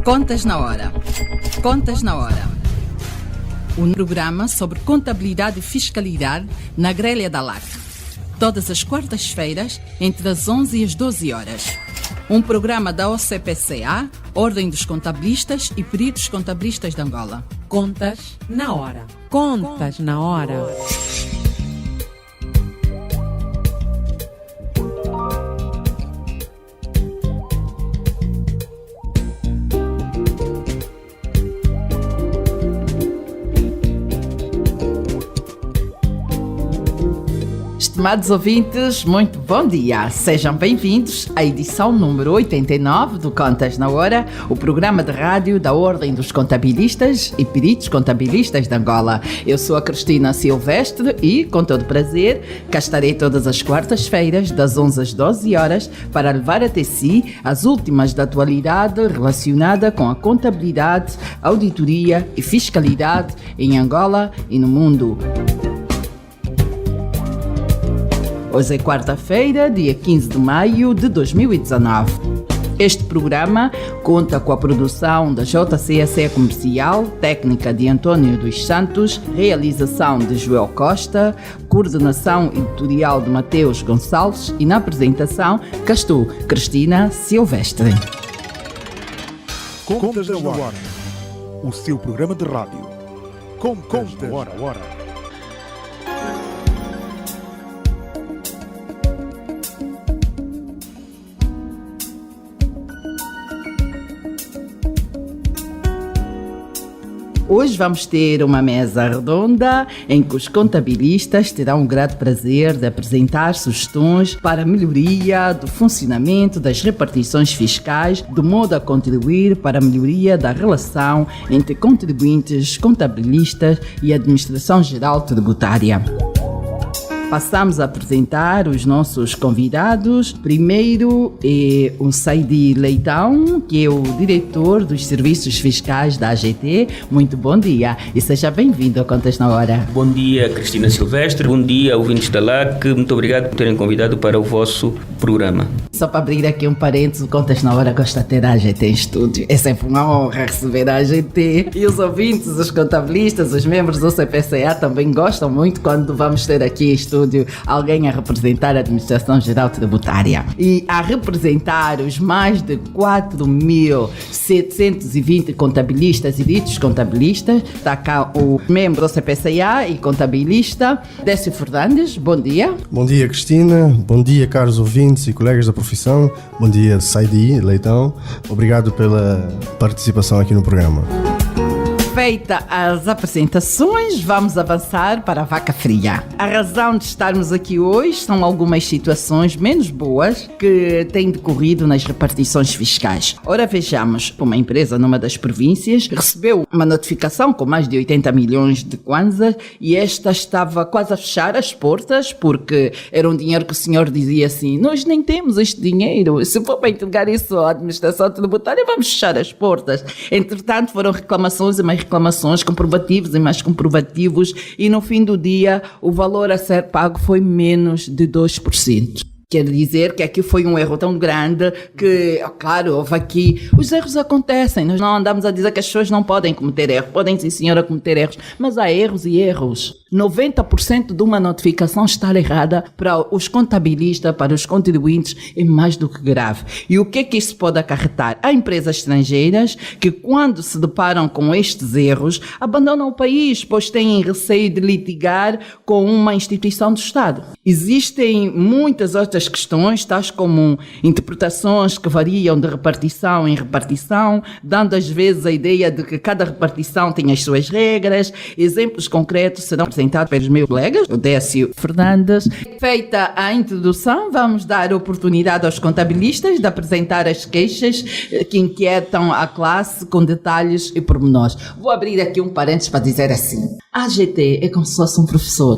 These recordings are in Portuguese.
Contas na Hora. Contas na Hora. Um programa sobre contabilidade e fiscalidade na grelha da LAC. Todas as quartas-feiras, entre as 11 e as 12 horas. Um programa da OCPCA, Ordem dos Contabilistas e Peritos Contabilistas de Angola. Contas na Hora. Contas na Hora. Estimados ouvintes, muito bom dia. Sejam bem-vindos à edição número 89 do Contas na Hora, o programa de rádio da Ordem dos Contabilistas e Peritos Contabilistas de Angola. Eu sou a Cristina Silvestre e, com todo prazer, cá estarei todas as quartas-feiras, das 11 às 12 horas, para levar até si as últimas da atualidade relacionada com a contabilidade, auditoria e fiscalidade em Angola e no mundo. Hoje é quarta-feira, dia 15 de maio de 2019. Este programa conta com a produção da JCSE Comercial, técnica de António dos Santos, realização de Joel Costa, coordenação editorial de Mateus Gonçalves e na apresentação cá estou, Cristina Silvestre. Contas na Hora, o seu programa de rádio. Contas na Hora. Hoje vamos ter uma mesa redonda em que os contabilistas terão o grato prazer de apresentar sugestões para a melhoria do funcionamento das repartições fiscais, de modo a contribuir para a melhoria da relação entre contribuintes, contabilistas e administração geral tributária. Passamos a apresentar os nossos convidados. Primeiro é o Saidi Leitão, que é o diretor dos serviços fiscais da AGT. Muito bom dia e seja bem-vindo a Contas na Hora. Bom dia, Cristina Silvestre. Bom dia, ouvintes da LAC. Muito obrigado por terem convidado para o vosso programa. Só para abrir aqui um parênteses, o Contas na Hora gosta de ter a AGT em estúdio. É sempre uma honra receber a AGT. E os ouvintes, os contabilistas, os membros do CPCA também gostam muito quando vamos ter aqui em estúdio alguém a representar a Administração Geral Tributária. E a representar os mais de 4.720 contabilistas e ditos contabilistas, está cá o membro do CPCA e contabilista, Décio Fernandes. Bom dia. Bom dia, Cristina. Bom dia, caros ouvintes e colegas da profissão. Bom dia, Saidi Leitão. Obrigado pela participação aqui no programa. Feita as apresentações, vamos avançar para a vaca fria. A razão de estarmos aqui hoje são algumas situações menos boas que têm decorrido nas repartições fiscais. Ora, vejamos, uma empresa numa das províncias recebeu uma notificação com mais de 80 milhões de kwanzas e esta estava quase a fechar as portas porque era um dinheiro que o senhor dizia assim: nós nem temos este dinheiro, se for para entregar isso à administração tributária vamos fechar as portas. Entretanto, foram reclamações e mais reclamações, comprovativos e mais comprovativos, e no fim do dia o valor a ser pago foi menos de 2%. Quer dizer que aqui foi um erro tão grande que, claro, houve aqui... Os erros acontecem, nós não andamos a dizer que as pessoas não podem cometer erros. Podem, sim, senhora, cometer erros, mas há erros e erros. 90% de uma notificação estar errada para os contabilistas, para os contribuintes, é mais do que grave. E o que é que isso pode acarretar? Há empresas estrangeiras que, quando se deparam com estes erros, abandonam o país, pois têm receio de litigar com uma instituição do Estado. Existem muitas outras questões, tais como interpretações que variam de repartição em repartição, dando às vezes a ideia de que cada repartição tem as suas regras. Exemplos concretos serão apresentados pelos meus colegas, o Décio Fernandes. Feita a introdução, vamos dar oportunidade aos contabilistas de apresentar as queixas que inquietam a classe com detalhes e pormenores. Vou abrir aqui um parênteses para dizer assim: a AGT é como se fosse um professor.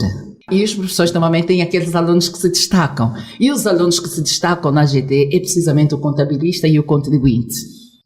E os professores normalmente têm aqueles alunos que se destacam. E os alunos que se destacam na AGT é precisamente o contabilista e o contribuinte.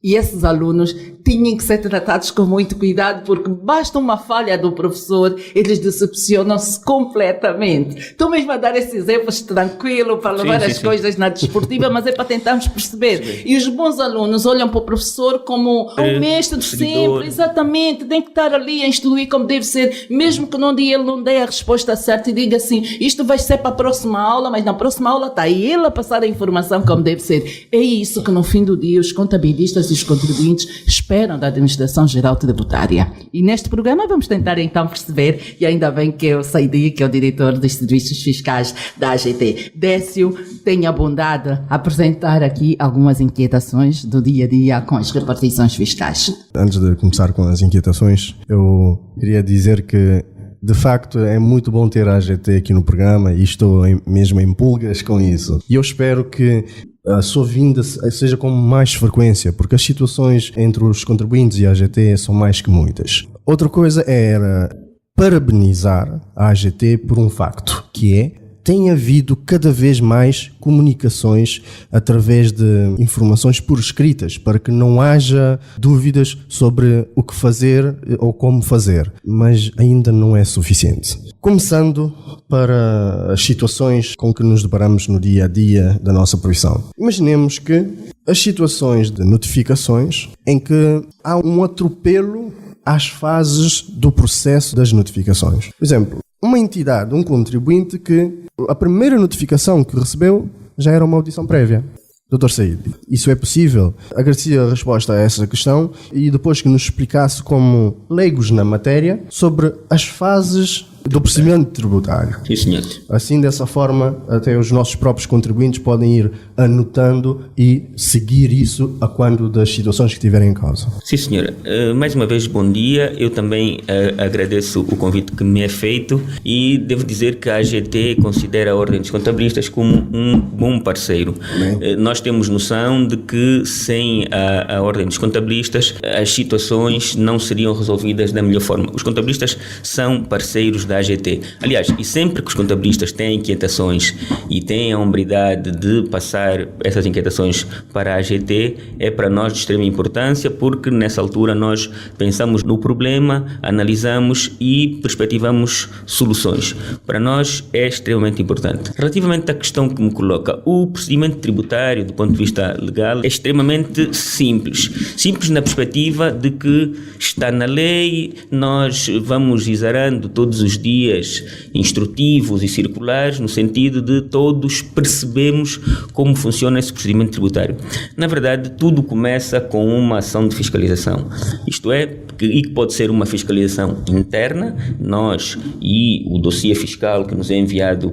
E esses alunos tinham que ser tratados com muito cuidado, porque basta uma falha do professor, eles decepcionam-se completamente. Estou mesmo a dar esses exemplos tranquilo para levar as coisas na desportiva, mas é para tentarmos perceber. E os bons alunos olham para o professor como o mestre de sempre, exatamente, tem que estar ali a instruir como deve ser, mesmo que ele não dê a resposta certa e diga assim, isto vai ser para a próxima aula, mas na próxima aula está ele a passar a informação como deve ser. É isso que no fim do dia os contabilistas e os contribuintes esperam da Administração Geral Tributária. E neste programa vamos tentar então perceber, e ainda bem que eu Saidi, que é o diretor dos serviços fiscais da AGT. Décio tem a bondade de apresentar aqui algumas inquietações do dia a dia com as repartições fiscais. Antes de começar com as inquietações, eu queria dizer que de facto é muito bom ter a AGT aqui no programa e estou mesmo em pulgas com isso. E eu espero que a sua vinda seja com mais frequência, porque as situações entre os contribuintes e a AGT são mais que muitas. Outra coisa era parabenizar a AGT por um facto, que é tem havido cada vez mais comunicações através de informações por escritas, para que não haja dúvidas sobre o que fazer ou como fazer, mas ainda não é suficiente. Começando para as situações com que nos deparamos no dia a dia da nossa profissão. Imaginemos que as situações de notificações em que há um atropelo às fases do processo das notificações. Por exemplo, uma entidade, um contribuinte que a primeira notificação que recebeu já era uma audição prévia. Dr. Said, isso é possível? Agradecia a resposta a essa questão e depois que nos explicasse como leigos na matéria sobre as fases do procedimento tributário. Sim, senhor. Assim, dessa forma, até os nossos próprios contribuintes podem ir anotando e seguir isso a quando das situações que tiverem em causa. Sim, senhora. Mais uma vez, bom dia. Eu também agradeço o convite que me é feito e devo dizer que a AGT considera a Ordem dos Contabilistas como um bom parceiro. Nós temos noção de que sem a Ordem dos Contabilistas as situações não seriam resolvidas da melhor forma. Os contabilistas são parceiros da AGT. Aliás, e sempre que os contabilistas têm inquietações e têm a hombridade de passar essas inquietações para a AGT, é para nós de extrema importância, porque nessa altura nós pensamos no problema, analisamos e perspectivamos soluções. Para nós é extremamente importante. Relativamente à questão que me coloca, o procedimento tributário do ponto de vista legal é extremamente simples. Simples na perspectiva de que está na lei, nós vamos exarando todos os dias instrutivos e circulares no sentido de todos percebemos como funciona esse procedimento tributário. Na verdade, tudo começa com uma ação de fiscalização. Isto é, que pode ser uma fiscalização interna, nós e o dossiê fiscal que nos é enviado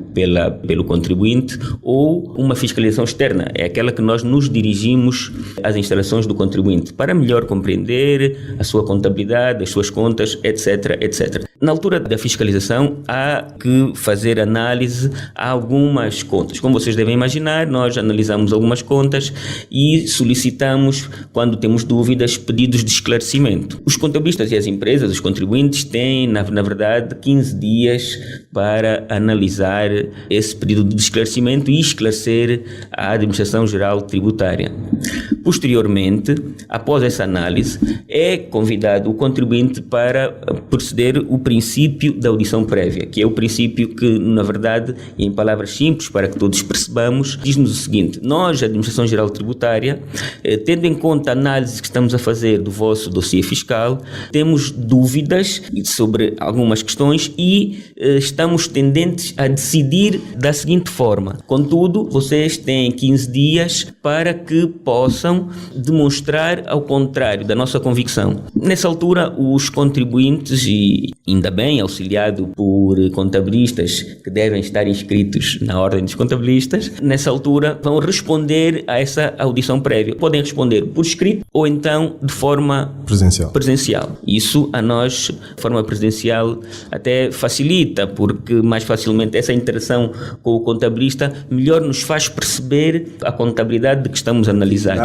pelo contribuinte, ou uma fiscalização externa, é aquela que nós nos dirigimos às instalações do contribuinte para melhor compreender a sua contabilidade, as suas contas, etc, etc. Na altura da fiscalização, há que fazer análise a algumas contas. Como vocês devem imaginar, nós analisamos algumas contas e solicitamos, quando temos dúvidas, pedidos de esclarecimento. Os contabilistas e as empresas, os contribuintes, têm, na verdade, 15 dias para analisar esse pedido de esclarecimento e esclarecer a Administração Geral Tributária. Posteriormente, após essa análise, é convidado o contribuinte para proceder o princípio da audição prévia, que é o princípio que, na verdade, em palavras simples, para que todos percebamos, diz-nos o seguinte: nós, a Administração Geral Tributária, tendo em conta a análise que estamos a fazer do vosso dossiê fiscal, temos dúvidas sobre algumas questões e estamos tendentes a decidir da seguinte forma. Contudo, vocês têm 15 dias para que possam demonstrar ao contrário da nossa convicção. Nessa altura, os contribuintes, e ainda bem auxiliado por contabilistas que devem estar inscritos na Ordem dos Contabilistas, nessa altura vão responder a essa audição prévia. Podem responder por escrito ou então de forma presencial. Isso a nós, de forma presencial, até facilita, porque mais facilmente essa interação com o contabilista melhor nos faz perceber a contabilidade de que estamos a analisar.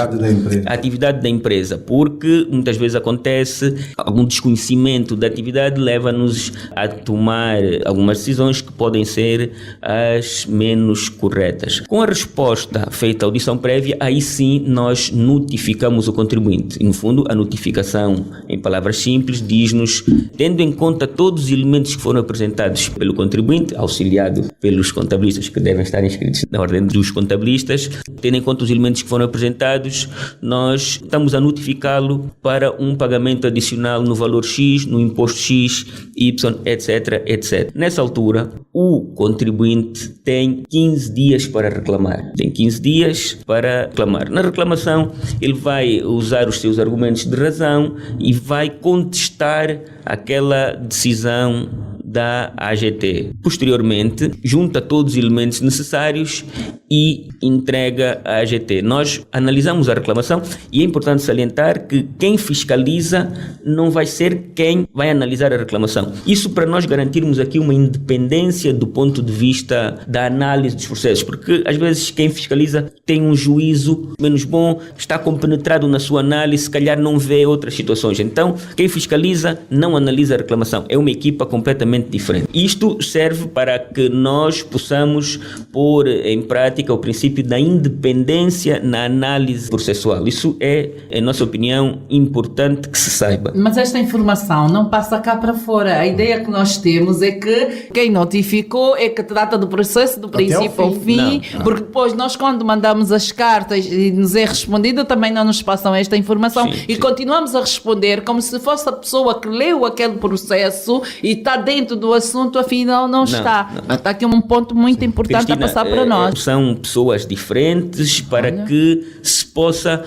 A atividade da empresa, porque muitas vezes acontece algum desconhecimento da atividade, leva-nos a tomar algumas decisões que podem ser as menos corretas. Com a resposta feita à audição prévia, aí sim nós notificamos o contribuinte contribuinte. E, no fundo, a notificação, em palavras simples, diz-nos, tendo em conta todos os elementos que foram apresentados pelo contribuinte, auxiliado pelos contabilistas que devem estar inscritos na ordem dos contabilistas, tendo em conta os elementos que foram apresentados, nós estamos a notificá-lo para um pagamento adicional no valor X, no imposto X, Y, etc, etc. Nessa altura, o contribuinte tem 15 dias para reclamar. Tem 15 dias para reclamar. Na reclamação, ele vai usar os seus argumentos de razão e vai contestar aquela decisão da AGT. Posteriormente, junta todos os elementos necessários e entrega à AGT. Nós analisamos a reclamação e é importante salientar que quem fiscaliza não vai ser quem vai analisar a reclamação. Isso para nós garantirmos aqui uma independência do ponto de vista da análise dos processos, porque às vezes quem fiscaliza tem um juízo menos bom, está compenetrado na sua análise, se calhar não vê outras situações. Então, quem fiscaliza não analisa a reclamação. É uma equipa completamente diferente. Isto serve para que nós possamos pôr em prática o princípio da independência na análise processual. Isso é, em nossa opinião, importante que se saiba. Mas esta informação não passa cá para fora. A ideia que nós temos é que quem notificou é que trata do processo do princípio ao fim, porque depois nós quando mandamos as cartas e nos é respondido também não nos passam esta informação e continuamos a responder como se fosse a pessoa que leu aquele processo e está dentro do assunto, afinal não está. Está aqui um ponto muito importante, Cristina, a passar para nós. São pessoas diferentes para que se possa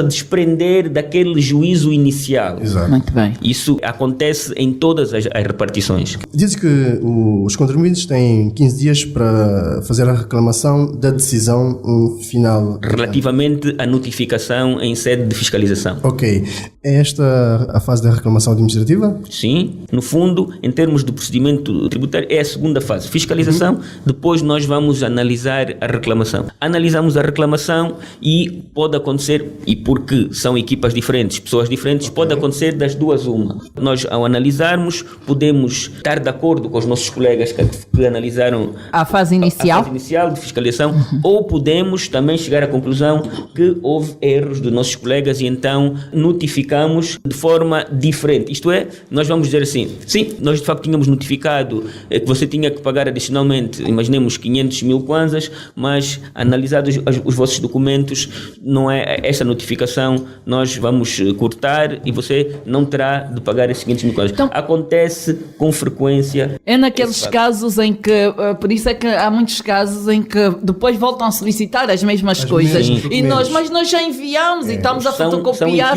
desprender daquele juízo inicial. Exato. Muito bem. Isso acontece em todas as repartições. Diz que os contribuintes têm 15 dias para fazer a reclamação da decisão final. Relativamente à notificação em sede de fiscalização. Ok. É esta a fase da reclamação administrativa? Sim. No fundo, em termos de procedimento tributário, é a segunda fase. Fiscalização, depois nós vamos analisar a reclamação. Analisamos a reclamação e pode acontecer, e porque são equipas diferentes, pessoas diferentes, pode acontecer das duas uma. Nós, ao analisarmos, podemos estar de acordo com os nossos colegas que analisaram a fase inicial, de fiscalização, ou podemos também chegar à conclusão que houve erros dos nossos colegas e então notificamos de forma diferente. Isto é, nós vamos dizer assim, sim, nós de facto tínhamos notificado que você tinha que pagar adicionalmente, imaginemos 500 mil kwanzas, mas analisados os vossos documentos, não é essa notificação, nós vamos cortar e você não terá de pagar esses 500 mil kwanzas. Então, acontece com frequência. É naqueles casos em que, por isso é que há muitos casos em que depois voltam a solicitar as mesmas coisas. E mas nós já enviamos e estamos a fotocopiar.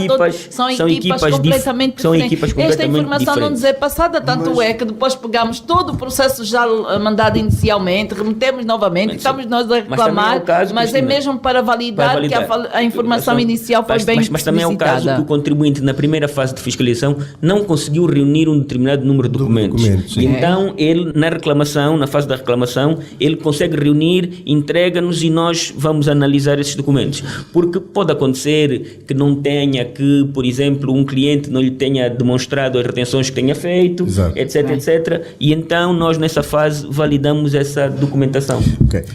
São equipas completamente diferentes. Esta informação não nos é passada, tanto é que depois pegamos todo o processo já mandado inicialmente, remetemos novamente, estamos nós a reclamar, mas é mesmo para validar que a informação inicial foi bem mas também é o caso que o contribuinte na primeira fase de fiscalização não conseguiu reunir um determinado número de documentos. Então ele na fase da reclamação, ele consegue reunir, entrega-nos e nós vamos analisar esses documentos. Porque pode acontecer que não tenha, que por exemplo um cliente não lhe tenha demonstrado as retenções que tenha feito, etc, etc. E então nós nessa fase validamos essa documentação.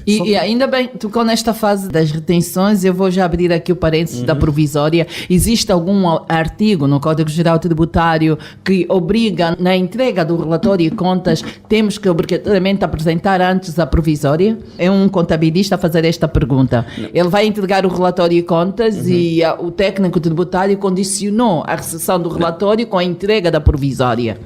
E ainda bem, tocou nesta fase das retenções, eu vou já abrir aqui o parênteses da provisória. Existe algum artigo no Código Geral Tributário que obriga, na entrega do relatório e contas, temos que obrigatoriamente apresentar antes a provisória? É um contabilista a fazer esta pergunta. Ele vai entregar o relatório e contas e o técnico tributário condicionou a recepção do relatório com a entrega da provisória.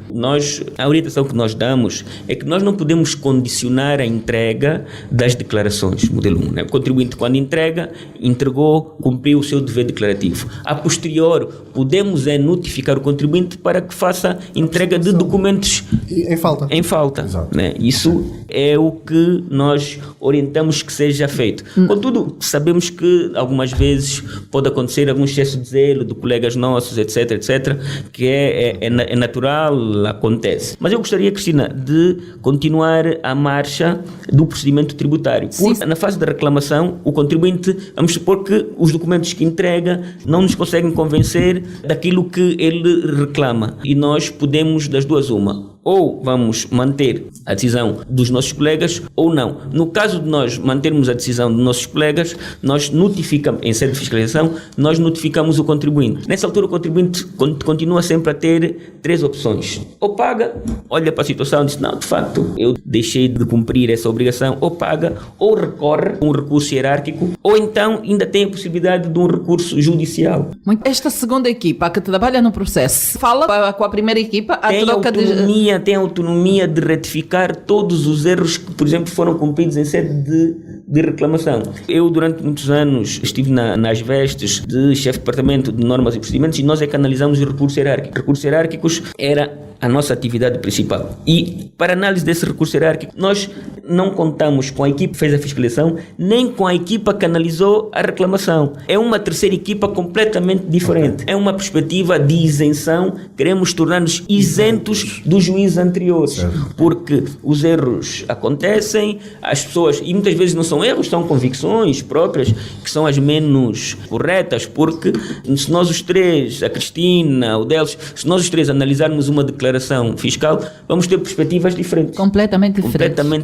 A orientação que nós damos é que nós não podemos condicionar a entrega das declarações, modelo 1. Né? O contribuinte, quando entregou, cumpriu o seu dever declarativo. A posterior, podemos notificar o contribuinte para que faça entrega de documentos em falta. Né? Isso é o que nós orientamos que seja feito. Contudo, sabemos que algumas vezes pode acontecer algum excesso de zelo de colegas nossos, etc, etc, que é natural, acontece. Mas eu gostaria, Cristina, de continuar a marcha do procedimento tributário. Porque na fase da reclamação, o contribuinte, vamos supor que os documentos que entrega não nos conseguem convencer daquilo que ele reclama. E nós podemos, das duas uma, ou vamos manter a decisão dos nossos colegas ou não. No caso de nós mantermos a decisão dos nossos colegas, nós notificamos, em sede de fiscalização, nós notificamos o contribuinte. Nessa altura o contribuinte continua sempre a ter 3 opções. Ou paga, olha para a situação e diz, não, de facto, eu deixei de cumprir essa obrigação, ou paga, ou recorre um recurso hierárquico, ou então ainda tem a possibilidade de um recurso judicial. Esta segunda equipa que trabalha no processo fala com a primeira equipa a troca tem autonomia de retificar todos os erros que, por exemplo, foram cometidos em sede de reclamação. Eu, durante muitos anos, estive nas vestes de chefe de departamento de normas e procedimentos e nós é que analisamos os recursos hierárquicos. Recursos hierárquicos era a nossa atividade principal. E, para análise desse recurso hierárquico, nós não contamos com a equipe que fez a fiscalização, nem com a equipa que analisou a reclamação. É uma terceira equipa completamente diferente. É uma perspectiva de isenção. Queremos tornar-nos isentos dos juízes anteriores. Porque os erros acontecem, as pessoas, e muitas vezes não são erros, são convicções próprias, que são as menos corretas, porque se nós os três, a Cristina, o Delcio, se nós os três analisarmos uma declaração fiscal, vamos ter perspectivas diferentes. Completamente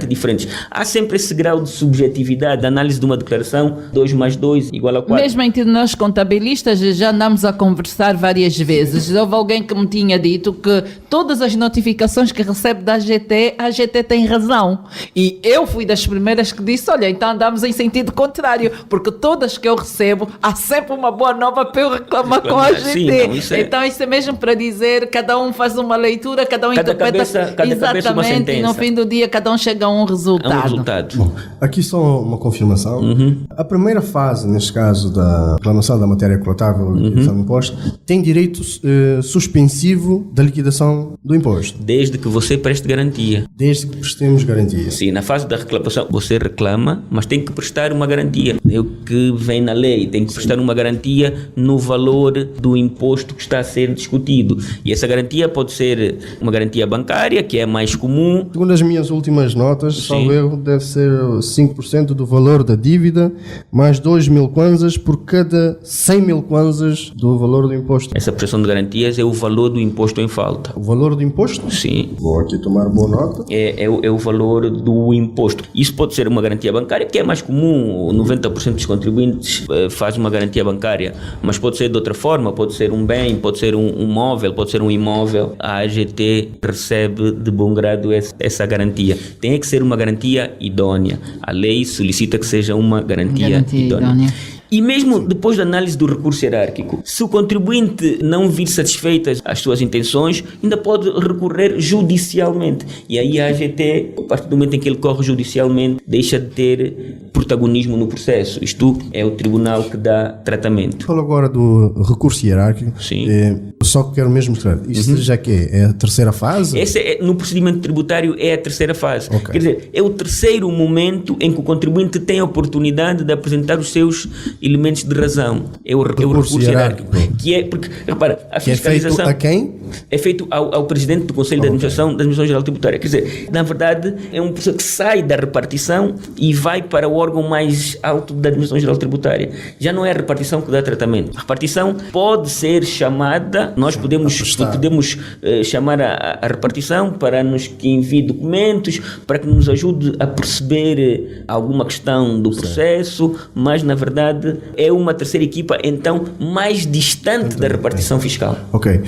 diferentes. Há sempre esse grau de subjetividade, da análise de uma declaração, 2 mais 2 igual a 4. Mesmo entre nós contabilistas, já andamos a conversar várias vezes. Houve alguém que me tinha dito que todas as notificações que recebe da AGT, a AGT tem razão. E eu fui das primeiras que disse, olha, então andamos em sentido contrário, porque todas que eu recebo, há sempre uma boa nova para eu reclamar com a AGT. Sim, não, então isso é mesmo para dizer, cada um faz uma leitura, cada um interpreta exatamente, e no fim do dia cada um chega a um resultado. Bom, aqui só uma confirmação. A primeira fase, neste caso, da reclamação da matéria coletável e liquidação do imposto, tem direito suspensivo da liquidação do imposto. Desde que você preste garantia. Desde que prestemos garantia. Sim, na fase da reclamação você reclama, mas tem que prestar uma garantia. É o que vem na lei, tem que prestar uma garantia no valor do imposto que está a ser discutido. E essa garantia pode ser uma garantia bancária, que é mais comum. Segundo as minhas últimas notas, salvo erro, deve ser 5% do valor da dívida, mais 2.000 kwanzas por cada 100.000 kwanzas do valor do imposto. Essa prestação de garantias é o valor do imposto em falta. O valor do imposto? Sim. Vou aqui tomar boa nota. É o valor do imposto. Isso pode ser uma garantia bancária, que é mais comum, 90% dos contribuintes faz uma garantia bancária, mas pode ser de outra forma, pode ser um bem, pode ser um móvel, pode ser um imóvel. A AGT recebe de bom grado essa garantia. Tem que ser uma garantia idônea. A lei solicita que seja uma garantia idônea. E mesmo depois da análise do recurso hierárquico, se o contribuinte não vir satisfeitas as suas intenções, ainda pode recorrer judicialmente. E aí a AGT, a partir do momento em que ele corre judicialmente, deixa de ter protagonismo no processo. Isto é o tribunal que dá tratamento. Falo agora do recurso hierárquico. Sim. Só que quero mesmo mostrar. Isto já que é a terceira fase? Essa no procedimento tributário é a terceira fase. Okay. Quer dizer, é o terceiro momento em que o contribuinte tem a oportunidade de apresentar os seus elementos de razão. É o recurso hierárquico. Que é, porque, repara, a fiscalização... É feito a quem? É feito ao presidente do Conselho de Administração da Administração Geral Tributária. Quer dizer, na verdade, é uma pessoa que sai da repartição e vai para o órgão mais alto da Administração Geral Tributária. Já não é a repartição que dá tratamento. A repartição pode ser chamada, nós podemos chamar a repartição para que envie documentos, para que nos ajude a perceber alguma questão do processo, mas na verdade é uma terceira equipa, então, mais distante da repartição fiscal. Ok.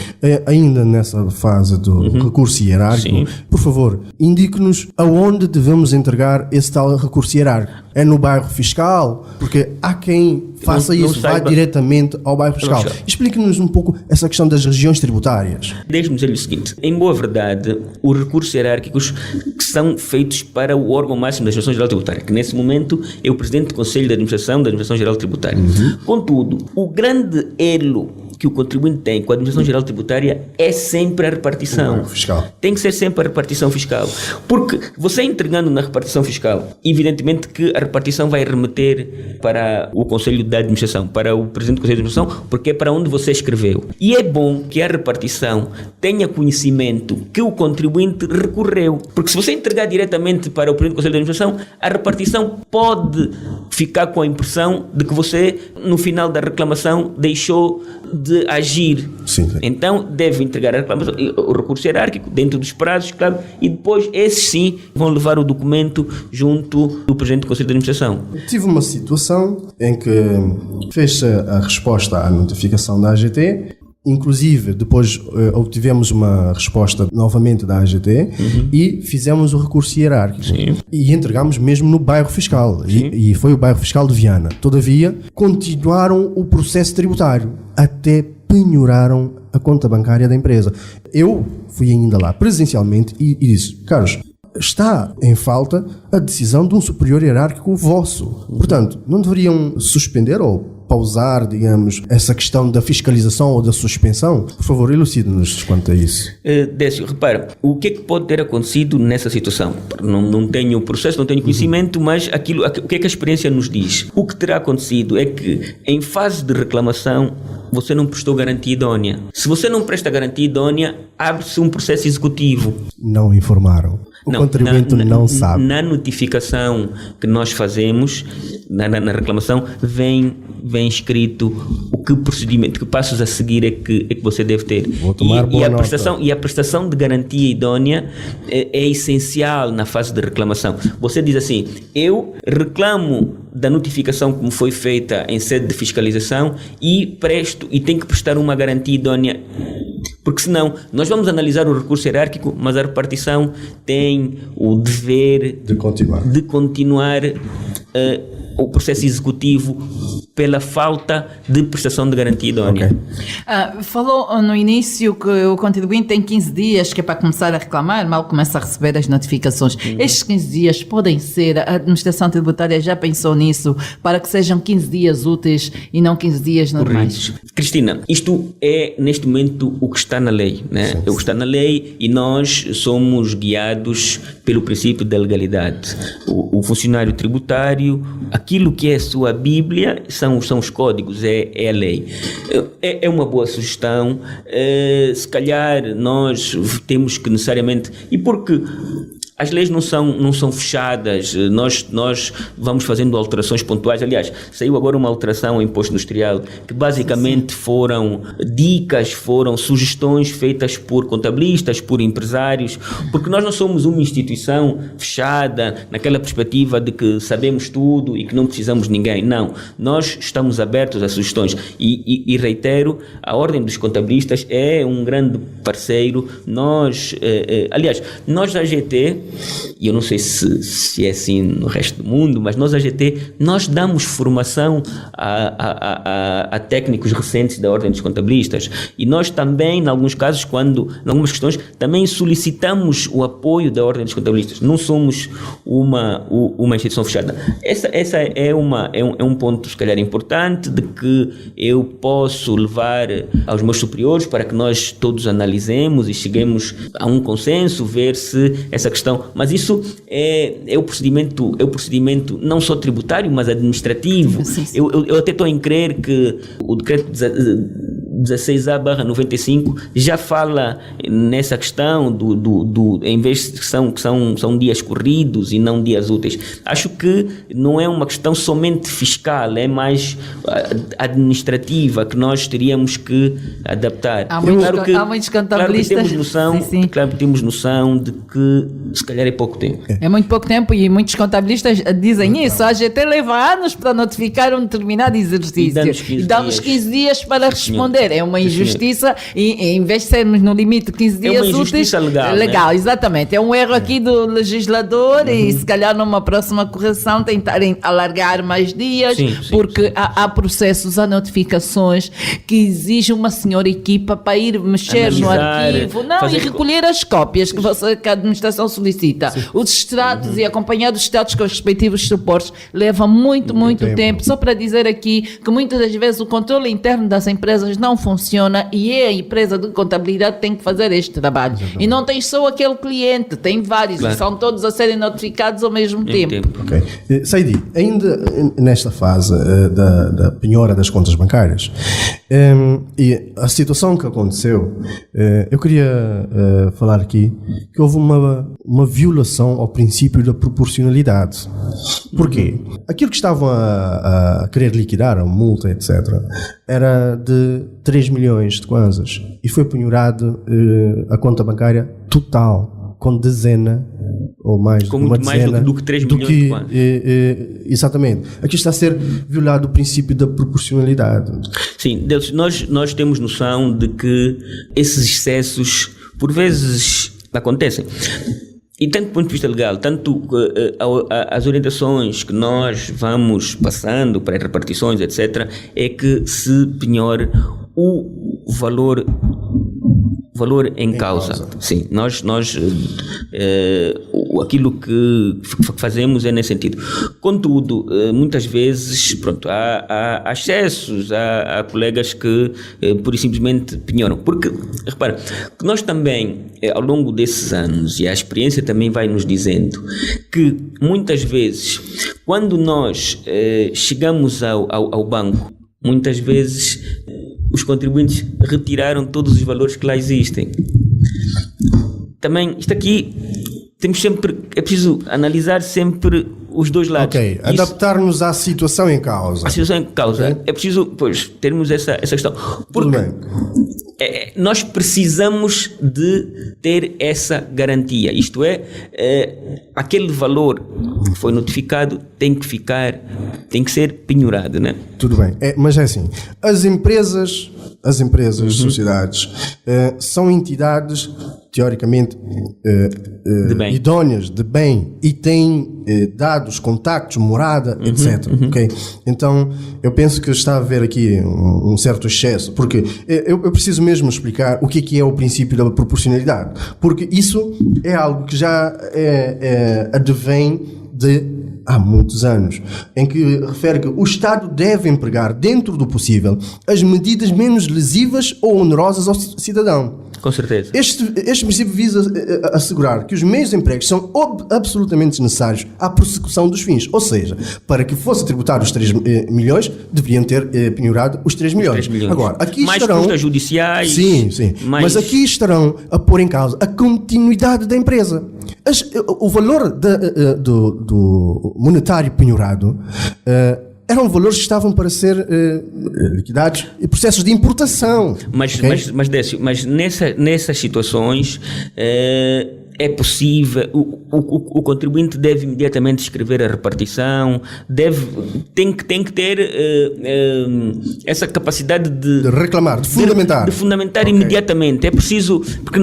Ainda nessa fase do recurso hierárquico, por favor, indique-nos aonde devemos entregar esse tal recurso hierárquico. É no bairro fiscal? Porque há quem faça isso, vá diretamente ao bairro fiscal. Explique-nos um pouco essa questão das regiões tributárias. Deixe-me dizer-lhe o seguinte, em boa verdade, os recursos hierárquicos que são feitos para o órgão máximo da Administração Geral Tributária, que nesse momento é o Presidente do Conselho de Administração da Administração Geral Tributária. Contudo, o grande elo que o contribuinte tem com a Administração Geral Tributária é sempre a repartição. Fiscal. Tem que ser sempre a repartição fiscal. Porque você entregando na repartição fiscal, evidentemente que a repartição vai remeter para o Conselho de Administração, para o Presidente do Conselho de Administração, porque é para onde você escreveu. E é bom que a repartição tenha conhecimento que o contribuinte recorreu. Porque se você entregar diretamente para o Presidente do Conselho de Administração, a repartição pode ficar com a impressão de que você, no final da reclamação, deixou de agir. Sim. Então, deve entregar a reclamação, o recurso hierárquico, dentro dos prazos, claro, e depois, esses sim, vão levar o documento junto do Presidente do Conselho de Administração. Tive uma situação em que fez-se a resposta à notificação da AGT, inclusive depois obtivemos uma resposta novamente da AGT e fizemos o recurso hierárquico. Sim. E entregámos mesmo no bairro fiscal, e foi o bairro fiscal de Viana. Todavia, continuaram o processo tributário, até penhoraram a conta bancária da empresa. Eu fui ainda lá presencialmente e disse: Carlos, está em falta a decisão de um superior hierárquico vosso. Portanto, não deveriam suspender ou pausar, digamos, essa questão da fiscalização ou da suspensão? Por favor, elucide-nos quanto a isso. Décio, repara, o que é que pode ter acontecido nessa situação? Não tenho o processo, não tenho conhecimento, mas o que é que a experiência nos diz? O que terá acontecido é que, em fase de reclamação, você não prestou garantia idónea. Se você não presta garantia idónea, abre-se um processo executivo. Não informaram. O contribuinte não sabe. Na notificação que nós fazemos, na reclamação, vem escrito o que procedimento, que passos a seguir é que você deve ter. Vou tomar boa nota. E a prestação de garantia idónea é essencial na fase de reclamação. Você diz assim: eu reclamo da notificação que me foi feita em sede de fiscalização e tenho que prestar uma garantia idónea. Porque senão, nós vamos analisar o recurso hierárquico, mas a repartição tem o dever de continuar o processo executivo pela falta de prestação de garantia idónea. Okay. Falou no início que o contribuinte tem 15 dias que é para começar a reclamar, mal começa a receber as notificações. Estes 15 dias podem ser, a administração tributária já pensou nisso, para que sejam 15 dias úteis e não 15 dias normais? Cristina, isto é neste momento o que está na lei, né? É o que está na lei e nós somos guiados pelo princípio da legalidade. O funcionário tributário, aquilo que é a sua Bíblia são os códigos, é a lei. É uma boa sugestão. Se calhar nós temos que necessariamente, e porque as leis não são fechadas, nós vamos fazendo alterações pontuais. Aliás, saiu agora uma alteração ao imposto industrial que basicamente foram dicas, foram sugestões feitas por contabilistas, por empresários, porque nós não somos uma instituição fechada naquela perspectiva de que sabemos tudo e que não precisamos de ninguém. Não, nós estamos abertos a sugestões e reitero, a Ordem dos Contabilistas é um grande parceiro. Aliás, nós da AGT, e eu não sei se é assim no resto do mundo, mas nós, a AGT, nós damos formação a técnicos recentes da Ordem dos Contabilistas e nós também, em alguns casos, em algumas questões, também solicitamos o apoio da Ordem dos Contabilistas. Não somos uma instituição fechada. Essa é um ponto, se calhar, importante, de que eu posso levar aos meus superiores para que nós todos analisemos e cheguemos a um consenso, ver se essa questão. Mas isso é o procedimento não só tributário, mas administrativo. Sim. Eu até estou em crer que o decreto 16A/95 já fala nessa questão em vez de que são dias corridos e não dias úteis. Acho que não é uma questão somente fiscal, é mais administrativa que nós teríamos que adaptar. Há muitos contabilistas. Claro que temos noção de que se calhar é pouco tempo. É muito pouco tempo e muitos contabilistas dizem isso. A AGT leva anos para notificar um determinado exercício e dá-nos 15 dias para responder. É uma injustiça e em vez de sermos no limite de 15 dias úteis... É uma injustiça legal, né? Exatamente. É um erro aqui do legislador e se calhar numa próxima correção tentarem alargar mais dias, porque há processos, há notificações que exigem uma senhora equipa para ir mexer no arquivo e recolher as cópias que a administração solicita. Os extratos e acompanhar os extratos com os respectivos suportes leva muito tempo. Só para dizer aqui que muitas das vezes o controle interno das empresas não funciona e a empresa de contabilidade tem que fazer este trabalho. E não tem só aquele cliente, tem vários, e são todos a serem notificados ao mesmo tempo. Ok. Saidi, ainda nesta fase da penhora das contas bancárias, e a situação que aconteceu, eu queria falar aqui que houve uma violação ao princípio da proporcionalidade. Porquê? Aquilo que estavam a querer liquidar, a multa, etc., era de 3 milhões de kwanzas e foi penhorado a conta bancária total, com dezena ou mais, com muito mais do que 3 milhões de kwanzas. Exatamente. Aqui está a ser violado o princípio da proporcionalidade. Sim, nós temos noção de que esses excessos, por vezes, acontecem. E tanto do ponto de vista legal, tanto as orientações que nós vamos passando para as repartições, etc., é que se penhore o valor em causa. Sim, nós aquilo que fazemos é nesse sentido. Contudo, muitas vezes, pronto, há excessos, há colegas que pura e simplesmente penhoram. Porque, repara, que nós também, ao longo desses anos, e a experiência também vai nos dizendo, que muitas vezes, quando nós chegamos ao banco, muitas vezes os contribuintes retiraram todos os valores que lá existem. Também, isto aqui, é preciso analisar sempre os dois lados. Ok, adaptar-nos à situação em causa. A situação em causa. Okay. É preciso, pois, termos essa questão. Porque nós precisamos de ter essa garantia. Isto é, aquele valor que foi notificado tem que ser penhorado, né? Tudo bem. Mas é assim, as empresas, sociedades, são entidades teoricamente idóneas de bem e têm dados, contactos, morada, etc. Okay? Então eu penso que está a haver aqui um certo excesso, porque eu preciso mesmo explicar o que é o princípio da proporcionalidade, porque isso é algo que já advém de há muitos anos, em que refere que o Estado deve empregar, dentro do possível, as medidas menos lesivas ou onerosas ao cidadão. Com certeza. Este princípio visa assegurar que os meios de emprego são absolutamente necessários à prossecução dos fins. Ou seja, para que fosse tributado os 3 milhões, deveriam ter penhorado os 3 milhões. Agora, aqui mais custas judiciais. Sim. Mas aqui estarão a pôr em causa a continuidade da empresa. O valor do monetário penhorado eram valores que estavam para ser liquidados em processos de importação. Mas nessas situações é possível, o contribuinte deve imediatamente escrever a repartição, tem que ter essa capacidade de reclamar, de fundamentar. De fundamentar imediatamente. É preciso, porque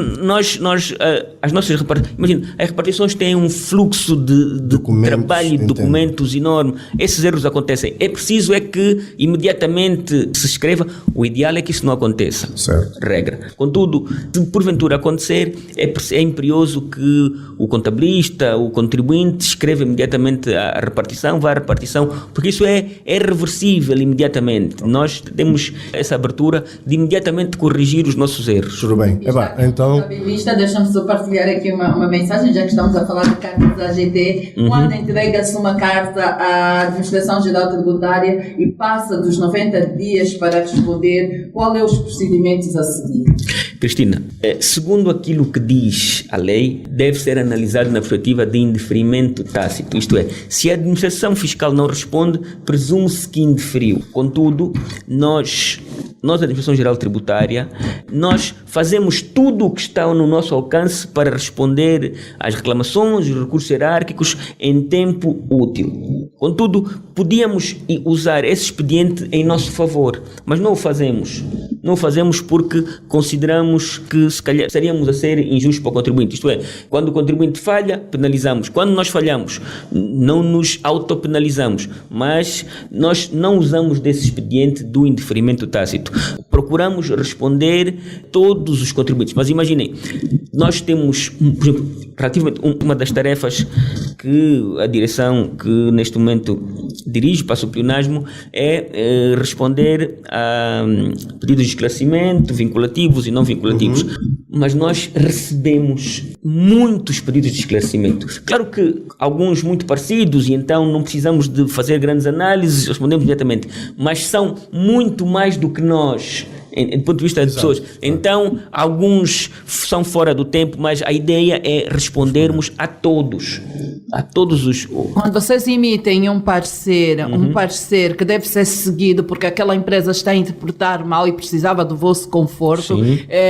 as nossas repartições, imagina, as repartições têm um fluxo de trabalho e documentos enorme. Esses erros acontecem. É preciso que imediatamente se escreva. O ideal é que isso não aconteça. Certo. Regra. Contudo, se porventura acontecer, é imperioso que o contabilista, o contribuinte, escreva imediatamente a repartição, vá à repartição, porque isso é reversível imediatamente. Nós temos essa abertura de imediatamente corrigir os nossos erros. Tudo bem. Então... Contabilista, deixa-me só partilhar aqui uma mensagem, já que estamos a falar de cartas da AGT. Quando entrega-se uma carta à Administração Geral Tributária e passa dos 90 dias para responder, qual é os procedimentos a seguir? Cristina, segundo aquilo que diz a lei, deve ser analisado na perspectiva de indeferimento tácito, isto é, se a administração fiscal não responde, presume-se que indeferiu. Contudo, nós, a Administração Geral Tributária, nós fazemos tudo o que está no nosso alcance para responder às reclamações, os recursos hierárquicos em tempo útil. Contudo, podíamos usar esse expediente em nosso favor, mas não o fazemos. Não o fazemos porque consideramos que se calhar estaríamos a ser injustos para o contribuinte. Isto é, quando o contribuinte falha, penalizamos. Quando nós falhamos, não nos autopenalizamos, mas nós não usamos desse expediente do indeferimento tácito. Procuramos responder todos os contribuintes. Mas imaginem, nós temos, por exemplo, relativamente uma das tarefas que a direção que neste momento dirige para o pleonasmo é responder a pedidos de esclarecimento, vinculativos e não vinculativos. Mas nós recebemos muitos pedidos de esclarecimento. Claro que alguns muito parecidos, e então não precisamos de fazer grandes análises, respondemos imediatamente, mas são muito mais do que nós, do ponto de vista de pessoas. Então, alguns são fora do tempo, mas a ideia é respondermos a todos os... Quando vocês emitem um parecer que deve ser seguido porque aquela empresa está a interpretar mal e precisava do vosso conforto,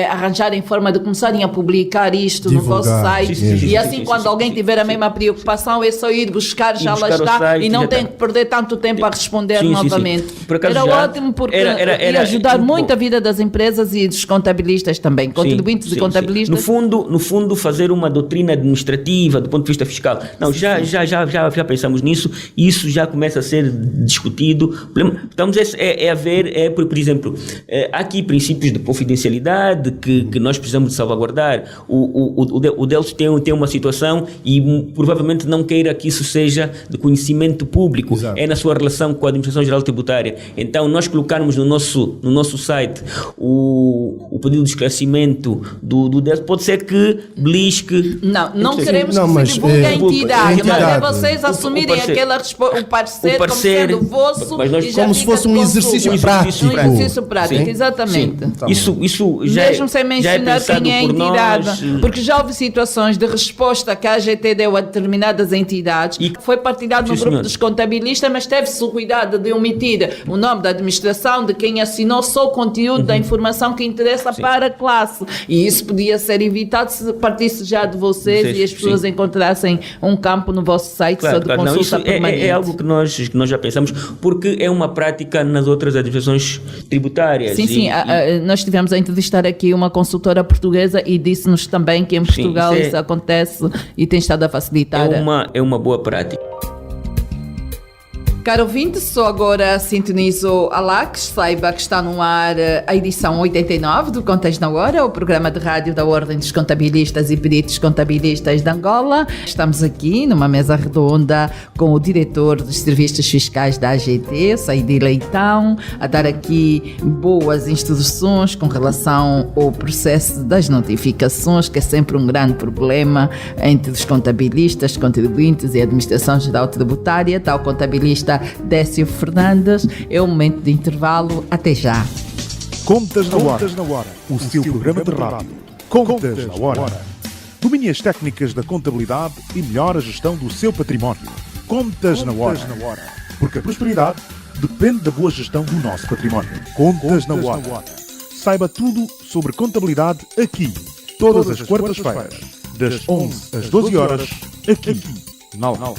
arranjarem forma de começarem a publicar isto no vosso site, quando alguém tiver a mesma preocupação, é só ir buscar, já lá está, site, e não tem que perder tanto tempo a responder novamente. Era ótimo porque ia ajudar muito a vida das empresas e dos contabilistas também, contribuintes e contabilistas. No fundo, fazer uma doutrina administrativa do ponto de vista fiscal. Não, já pensamos nisso, e isso já começa a ser discutido. Então, por exemplo, há aqui princípios de confidencialidade que nós precisamos de salvaguardar. O Delcio tem uma situação e provavelmente não queira que isso seja de conhecimento público. Exato. É na sua relação com a Administração Geral Tributária. Então, nós colocarmos no nosso site o pedido de esclarecimento do Delcio, pode ser que belisque... Não queremos que se divulgue a entidade, mas é vocês assumirem o parecer como sendo vosso, como se fosse um exercício prático. Um exercício prático, exatamente. Isso já mesmo sem mencionar quem é a entidade, porque já houve situações de resposta que a AGT deu a determinadas entidades e foi partilhado no grupo dos contabilistas, mas teve-se o cuidado de omitir o nome da administração, de quem assinou, só o conteúdo da informação que interessa para a classe. E isso podia ser evitado se partisse já de vocês e as pessoas encontrassem um campo no vosso site só de consulta permanente. É algo que nós já pensamos, porque é uma prática nas outras administrações tributárias. Nós tivemos a entrevistar aqui uma consultora portuguesa e disse-nos também que em Portugal isso acontece e tem estado a facilitar. É uma boa prática. Caro ouvinte, só agora sintonizo a LACS, saiba que está no ar a edição 89 do Contas na Hora, o programa de rádio da Ordem dos Contabilistas e Peritos Contabilistas de Angola. Estamos aqui numa mesa redonda com o diretor dos Serviços Fiscais da AGT, Saidi Leitão, a dar aqui boas instruções com relação ao processo das notificações, que é sempre um grande problema entre os contabilistas, contribuintes e a Administração Geral Tributária. Está o contabilista Décio Fernandes. É o momento de intervalo. Até já. Contas na Hora. O seu programa de rádio. Contas na Hora. Domine as técnicas da contabilidade e melhore a gestão do seu património. Contas na Hora. Porque a prosperidade depende da boa gestão do nosso património. Contas na Hora. Saiba tudo sobre contabilidade aqui, todas as quartas-feiras, das 11 às 12 horas, aqui na LAC.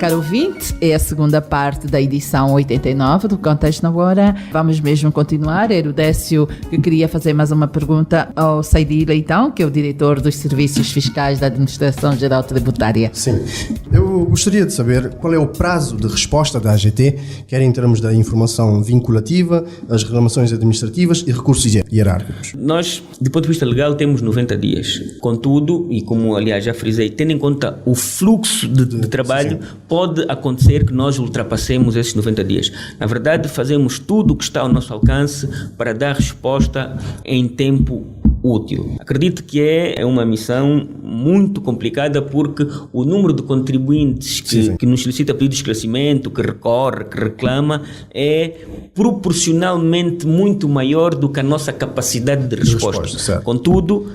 Caro ouvinte, é a segunda parte da edição 89 do Contas na Hora. Vamos mesmo continuar. Era o Décio que queria fazer mais uma pergunta ao Saidi Leitão, que é o diretor dos Serviços Fiscais da Administração Geral Tributária. Sim. Eu gostaria de saber qual é o prazo de resposta da AGT, quer em termos da informação vinculativa, as reclamações administrativas e recursos hierárquicos. Nós, do ponto de vista legal, temos 90 dias. Contudo, e como aliás já frisei, tendo em conta o fluxo de trabalho, pode acontecer que nós ultrapassemos esses 90 dias. Na verdade, fazemos tudo o que está ao nosso alcance para dar resposta em tempo útil. Acredito que é uma missão muito complicada, porque o número de contribuintes que nos solicita pedido de esclarecimento, que recorre, que reclama, é proporcionalmente muito maior do que a nossa capacidade de resposta. Contudo,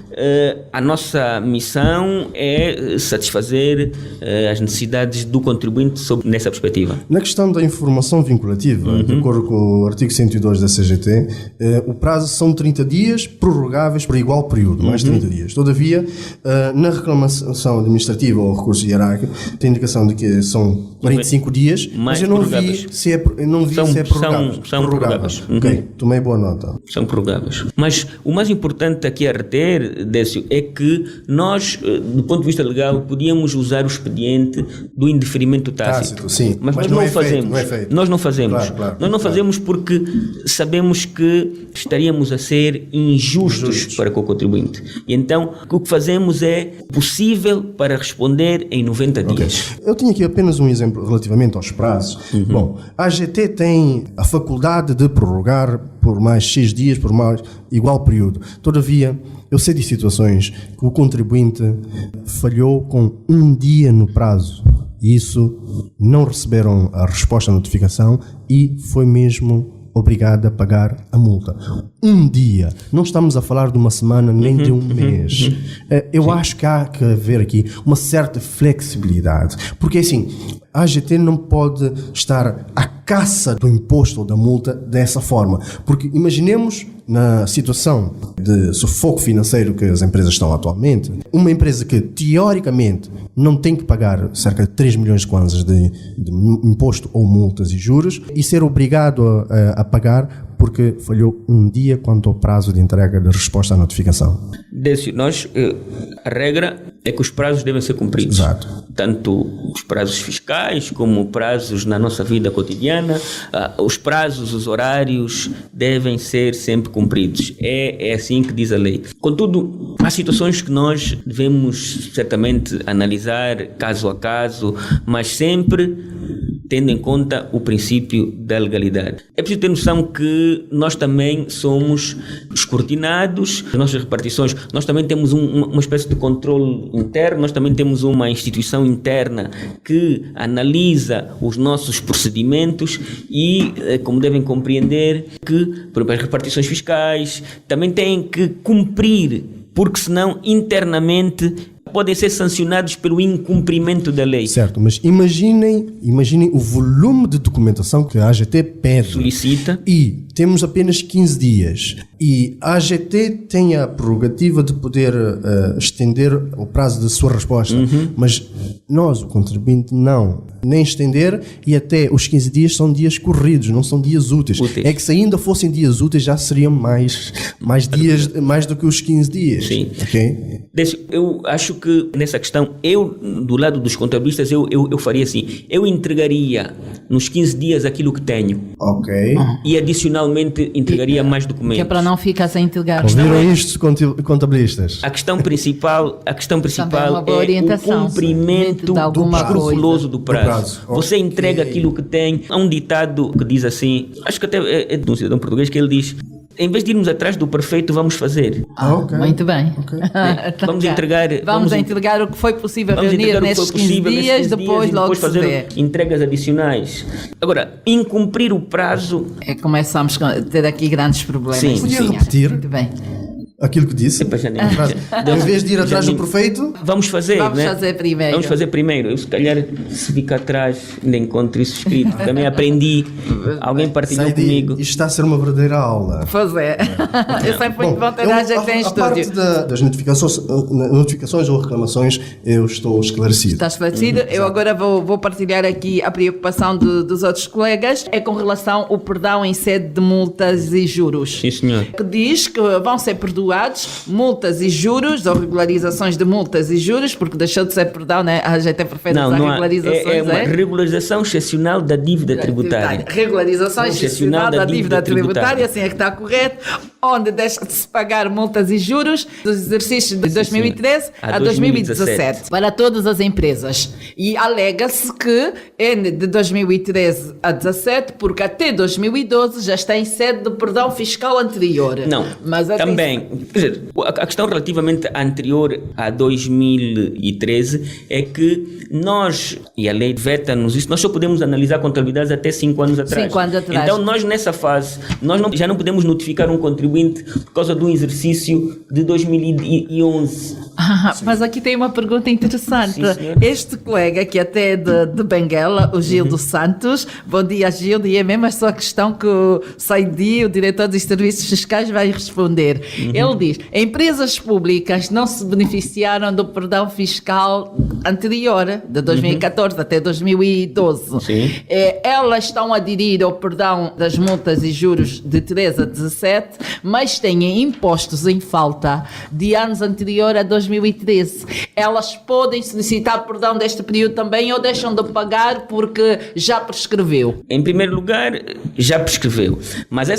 a nossa missão é satisfazer as necessidades do contribuinte nessa perspectiva. Na questão da informação vinculativa, de acordo com o artigo 102 da CGT, o prazo são 30 dias, prorrogáveis por igual período, mais 30 dias. Todavia, na reclamação administrativa ou recurso hierárquico, tem indicação de que são 45 dias, mas eu não vi se é prorrogável. São prorrogáveis. Ok, tomei boa nota. São prorrogáveis. Mas o mais importante aqui a reter, Décio, é que nós, do ponto de vista legal, podíamos usar o expediente do indeferimento tácito. Sim. Mas nós não não fazemos. Nós não fazemos. Nós não fazemos porque sabemos que estaríamos a ser injustos para com o contribuinte. E então, o que fazemos é possível para responder em 90 dias. Eu tinha aqui apenas um exemplo relativamente aos prazos. Bom, a AGT tem a faculdade de prorrogar por mais X dias, por mais igual período. Todavia, eu sei de situações que o contribuinte falhou com um dia no prazo. E isso não receberam a resposta à notificação e foi mesmo obrigado a pagar a multa. Um dia. Não estamos a falar de uma semana nem de um mês. Eu acho que há que haver aqui uma certa flexibilidade. Porque assim, a AGT não pode estar à caça do imposto ou da multa dessa forma. Porque imaginemos na situação de sufoco financeiro que as empresas estão atualmente, uma empresa que teoricamente não tem que pagar cerca de 3 milhões de kwanzas de imposto ou multas e juros e ser obrigado a pagar porque falhou um dia quanto ao prazo de entrega de resposta à notificação. Décio, a regra é que os prazos devem ser cumpridos. Exato. Tanto os prazos fiscais como prazos na nossa vida cotidiana, os prazos, os horários devem ser sempre cumpridos. É assim que diz a lei. Contudo, há situações que nós devemos certamente analisar caso a caso, mas sempre tendo em conta o princípio da legalidade. É preciso ter noção que nós também somos escrutinados, as nossas repartições, nós também temos uma espécie de controle interno, nós também temos uma instituição interna que analisa os nossos procedimentos e, como devem compreender, que, por exemplo, as repartições fiscais também têm que cumprir, porque senão internamente podem ser sancionados pelo incumprimento da lei. Certo, mas imaginem o volume de documentação que a AGT pede. Solicita. E temos apenas 15 dias. E a AGT tem a prerrogativa de poder estender o prazo da sua resposta. Mas nós, o contribuinte, não. Nem estender, e até os 15 dias são dias corridos, não são dias úteis. É que se ainda fossem dias úteis já seriam mais dias, mais do que os 15 dias. Sim. Okay? Eu acho que nessa questão, do lado dos contabilistas, eu faria assim, eu entregaria nos 15 dias aquilo que tenho. Ok. E adicionalmente entregaria mais documentos. Que é para não ficar sem entregar. Ouviram isto, contabilistas? A questão principal é o cumprimento escrupuloso do prazo. Você entrega aquilo que tem. Há um ditado que diz assim, acho que até é de um cidadão português, que ele diz: em vez de irmos atrás do perfeito, vamos fazer. Okay. Muito bem. Okay. Vamos entregar o que foi possível reunir nesses 15 dias, depois logo fazer entregas adicionais. Agora, incumprir o prazo... Começamos a ter aqui grandes problemas. Sim. Podia repetir? Muito bem. Aquilo que disse? Em vez de ir atrás do perfeito, vamos fazer primeiro. Vamos fazer primeiro. Eu, se calhar, se ficar atrás, ainda encontro isso escrito. Também aprendi. Alguém partilhou comigo. Isto está a ser uma verdadeira aula. Pois é. Eu sempre muito bom ter a gente em estúdio. A parte das notificações ou reclamações, eu estou esclarecido. Está esclarecido. Eu agora vou partilhar aqui a preocupação dos outros colegas. É com relação ao perdão em sede de multas e juros. Sim, senhor. Que diz que vão ser perdoados multas e juros ou regularizações de multas e juros, porque deixou de ser perdão, né? A gente prefere usar regularizações. É uma regularização excepcional da dívida tributária. Regularização excepcional da dívida tributária, assim é que está correto, onde deixa de se pagar multas e juros dos exercícios de 2013 a 2017 para todas as empresas. E alega-se que é de 2013 a 2017, porque até 2012 já está em sede de perdão fiscal anterior. Não, mas também. Quer dizer, a questão relativamente anterior a 2013 é que nós, e a lei veta-nos isso, nós só podemos analisar contabilidades até 5 anos atrás. 5 anos atrás. Então nós nessa fase, já não podemos notificar um contribuinte por causa do exercício de 2011. Mas aqui tem uma pergunta interessante. Sim, este colega, que até é de Benguela, o Gil dos Santos, bom dia Gil, e é mesmo a sua questão que o Saidi, o diretor dos serviços fiscais, vai responder. Ele Ele diz, empresas públicas não se beneficiaram do perdão fiscal anterior, de 2014 até 2012. Sim. Elas estão a aderir ao perdão das multas e juros de 13 a 17, mas têm impostos em falta de anos anteriores a 2013. Elas podem solicitar perdão deste período também ou deixam de pagar porque já prescreveu? Em primeiro lugar, já prescreveu. Mas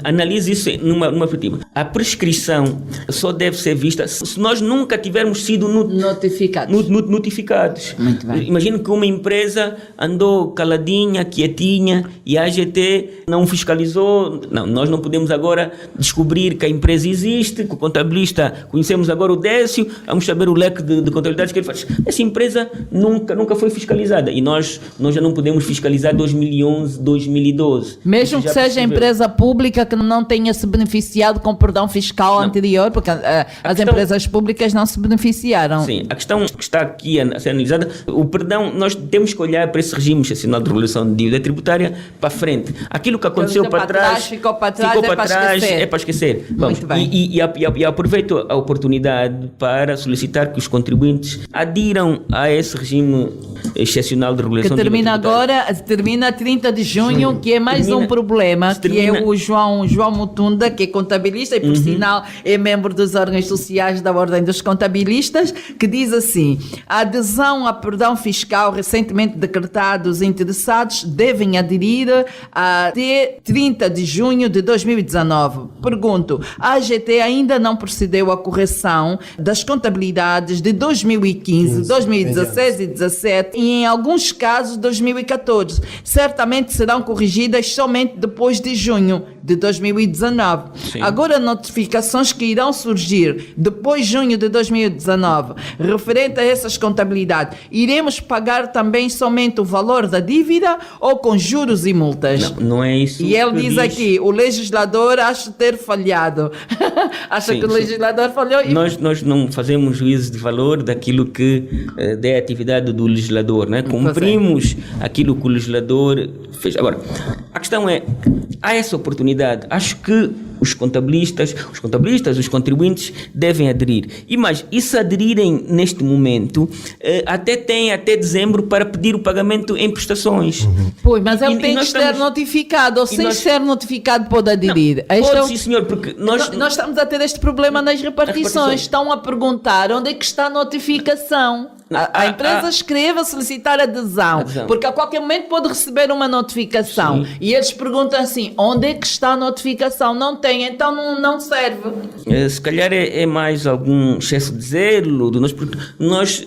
analise isso numa perspectiva. A prescrição só deve ser vista se nós nunca tivermos sido notificados. Muito bem. Imagina que uma empresa andou caladinha, quietinha e a AGT não fiscalizou. Não, nós não podemos agora descobrir que a empresa existe, que o contabilista, conhecemos agora o Décio, vamos saber o leque de contabilidades que ele faz. Essa empresa nunca foi fiscalizada e nós já não podemos fiscalizar 2011, 2012. Mesmo que seja empresa pública que não tenha se beneficiado com perdão fiscal anterior, porque as empresas públicas não se beneficiaram. Sim, a questão que está aqui a ser analisada, o perdão, nós temos que olhar para esse regime excepcional de regulação de dívida tributária para frente. Aquilo que aconteceu para trás, ficou para trás, é para esquecer. Vamos, muito bem. E aproveito a oportunidade para solicitar que os contribuintes adiram a esse regime excepcional de regulação que de dívida tributária. termina 30 de junho, que é mais um problema, que é o João Mutunda, que é contabilista e por sinal é membro dos órgãos sociais da Ordem dos Contabilistas, que diz assim: a adesão a perdão fiscal recentemente decretado, os interessados devem aderir até 30 de junho de 2019. Pergunto, a AGT ainda não procedeu à correção das contabilidades de 2015, 2016 e 2017 e em alguns casos 2014. Certamente serão corrigidas somente depois de junho de 2019. Sim. Agora, notificações que irão surgir depois de junho de 2019, referente a essas contabilidades, iremos pagar também somente o valor da dívida ou com juros e multas? Não é isso. E ele diz aqui, o legislador acha ter falhado. Acha que o legislador falhou? Nós não fazemos juízo de valor daquilo que é a atividade do legislador, né? Cumprimos aquilo que o legislador fez. Agora, a questão é, há essa oportunidade. Acho que os contabilistas, os contribuintes devem aderir. E se aderirem neste momento, têm até dezembro para pedir o pagamento em prestações. Pois, mas ele tem que ser notificado, ou sem ser notificado pode aderir. Pode, sim, senhor, porque nós estamos a ter este problema nas repartições. Estão a perguntar onde é que está a notificação. A empresa escreve a solicitar adesão, porque a qualquer momento pode receber uma notificação. Sim. E eles perguntam assim, onde é que está a notificação? Não tem, então não serve. Se calhar é mais algum excesso de zelo de nós, porque nós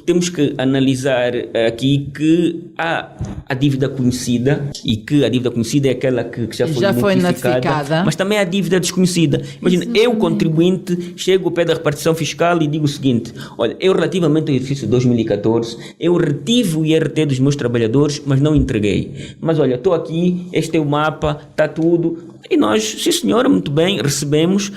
temos que analisar aqui que há a dívida conhecida, e que a dívida conhecida é aquela que já foi notificada, mas também há a dívida desconhecida. Imagina, eu, contribuinte, chego ao pé da repartição fiscal e digo o seguinte: olha, eu relativamente ao exercício de 2014, eu retive o IRT dos meus trabalhadores, mas não entreguei. Mas olha, estou aqui, este é o mapa, está tudo. E nós, sim senhora, muito bem, recebemos.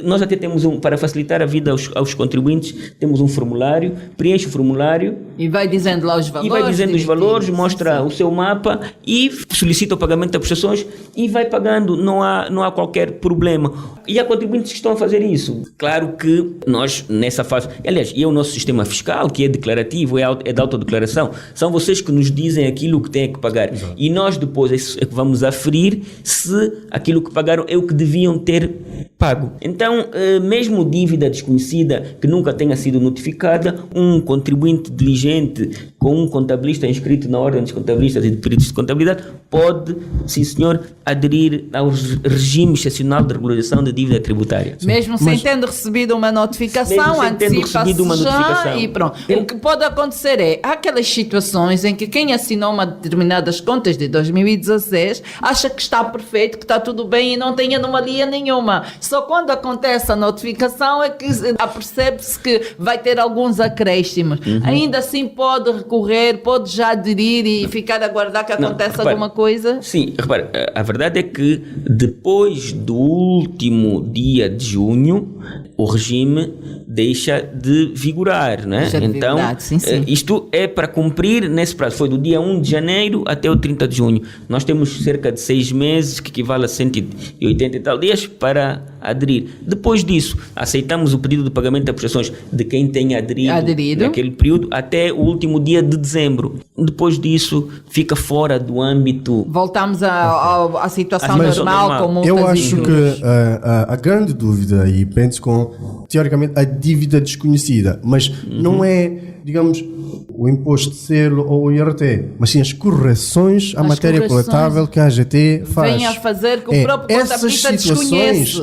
Nós até temos para facilitar a vida aos contribuintes, temos um formulário, preenche o formulário. E vai dizendo lá os valores. E vai dizendo os valores, mostra o seu mapa e solicita o pagamento das prestações e vai pagando, não há qualquer problema. E há contribuintes que estão a fazer isso. Claro que nós, nessa fase, aliás, e é o nosso sistema fiscal, que é declarativo, é da autodeclaração, são vocês que nos dizem aquilo que têm que pagar. Exato. E nós depois é que vamos aferir se aquilo que pagaram é o que deviam ter pago. Então, mesmo dívida desconhecida que nunca tenha sido notificada, um contribuinte diligente com um contabilista inscrito na Ordem dos Contabilistas e de Peritos de Contabilidade pode, sim senhor, aderir ao regime excepcional de regulação de dívida tributária. Mesmo sem tendo recebido uma notificação, antecipa-se já e pronto. O que pode acontecer há aquelas situações em que quem assinou uma determinadas contas de 2016 acha que está perfeito, que está tudo bem e não tem anomalia nenhuma. Só quando acontece a notificação é que apercebe-se que vai ter alguns acréscimos. Ainda assim pode recorrer, pode já aderir e ficar a aguardar que aconteça alguma coisa? Sim, repare, a verdade é que depois do último dia de junho, o regime deixa de vigorar, né? Deixa de Então, vigorar, sim, sim. isto é para cumprir nesse prazo. Foi do dia 1 de janeiro até o 30 de junho. Nós temos cerca de 6 meses, que equivale a 180 e tal dias, para aderir. Depois disso, aceitamos o pedido de pagamento das prestações de quem tenha aderido naquele período até o último dia de dezembro. Depois disso, fica fora do âmbito... Voltamos à situação normal, com multas. Eu acho que a grande dúvida, e penso com, teoricamente, a dívida desconhecida, mas não é, digamos, o imposto de selo ou o IRT, mas sim as correções à matéria coletável que a AGT faz. Vem a fazer que o próprio contabilista desconhece.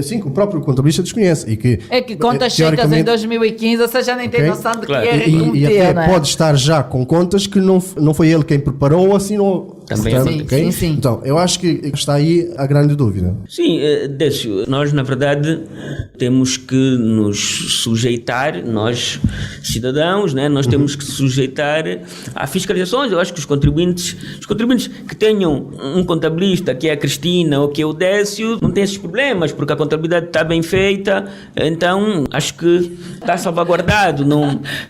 Sim, que o próprio contabilista desconhece. E que contas cheias em 2015, você já nem tem noção de que é recometer, e até não é? pode estar já com contas que não foi ele quem preparou ou assinou. Também. Portanto, Sim. Então, eu acho que está aí a grande dúvida. Sim, Décio, nós na verdade temos que nos sujeitar, nós cidadãos, né? Nós temos que sujeitar a fiscalizações. Eu acho que os contribuintes que tenham um contabilista, que é a Cristina ou que é o Décio, não têm esses problemas, porque a contabilidade está bem feita, então acho que está salvaguardado.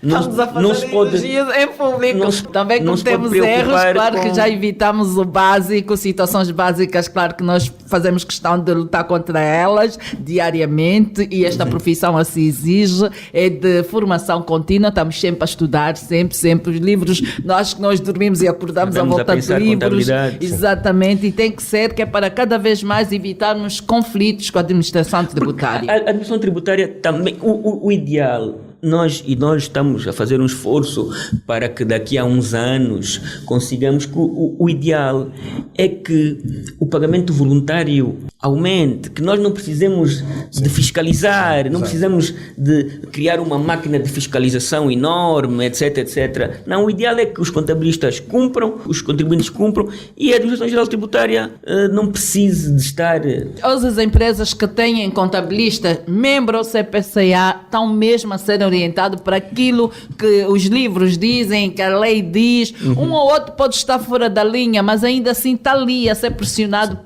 Estamos a fazer elogios em público. Também cometemos erros, claro que já evitamos o básico, situações básicas, claro que nós fazemos questão de lutar contra elas diariamente e esta profissão assim exige, é de formação contínua, estamos sempre a estudar, sempre os livros, nós dormimos e acordamos à volta de livros, exatamente, e tem que ser que é para cada vez mais evitarmos conflitos com a administração tributária. A administração tributária também, o ideal, nós estamos a fazer um esforço para que daqui a uns anos consigamos que o ideal é que o pagamento voluntário aumente, que nós não precisemos de fiscalizar, não precisamos de criar uma máquina de fiscalização enorme, etc. Não, o ideal é que os contabilistas cumpram, os contribuintes cumpram e a Administração Geral Tributária não precise de estar... Todas as empresas que têm contabilista, membro ou CPCA, estão mesmo a ser orientados para aquilo que os livros dizem, que a lei diz. Um ou outro pode estar fora da linha, mas ainda assim está ali a ser pressionado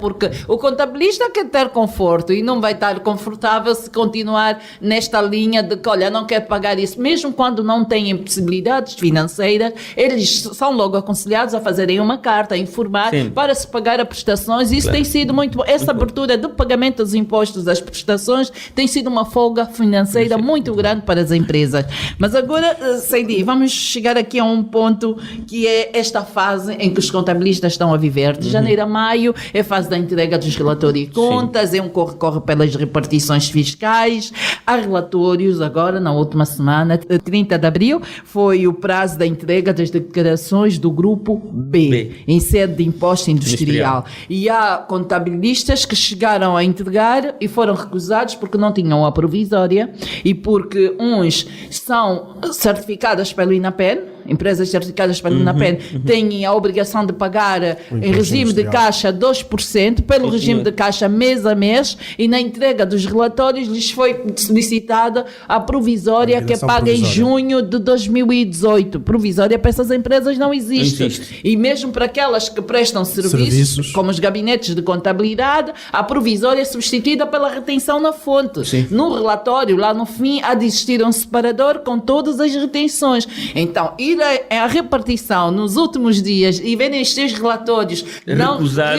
porque o contabilista quer ter conforto e não vai estar confortável se continuar nesta linha de que, olha, não quer pagar isso. Mesmo quando não têm possibilidades financeiras, eles são logo aconselhados a fazerem uma carta, a informar para se pagar as prestações. Isso tem sido muito bom. Essa abertura do pagamento dos impostos das prestações tem sido uma folga financeira muito grande para as empresas. Mas agora, Seidi, vamos chegar aqui a um ponto que é esta fase em que os contabilistas estão a viver. De janeiro a maio é a fase da entrega dos relatórios e contas, é um corre-corre pelas repartições fiscais. Há relatórios agora, na última semana, 30 de abril, foi o prazo da entrega das declarações do grupo B. Em sede de imposto industrial. E há contabilistas que chegaram a entregar e foram recusados porque não tinham a provisória e porque uns são certificadas pelo INAPEN, empresas certificadas pelo INAPEN têm a obrigação de pagar em regime de caixa 2%, pelo regime de caixa mês a mês, e na entrega dos relatórios lhes foi solicitada a provisória que é paga em junho de 2018. Provisória para essas empresas não existe. E mesmo para aquelas que prestam serviços, como os gabinetes de contabilidade, a provisória é substituída pela retenção na fonte. No relatório, lá no fim, há de existir um separador com todas as retenções. Então, ir à repartição nos últimos dias e verem os seus relatórios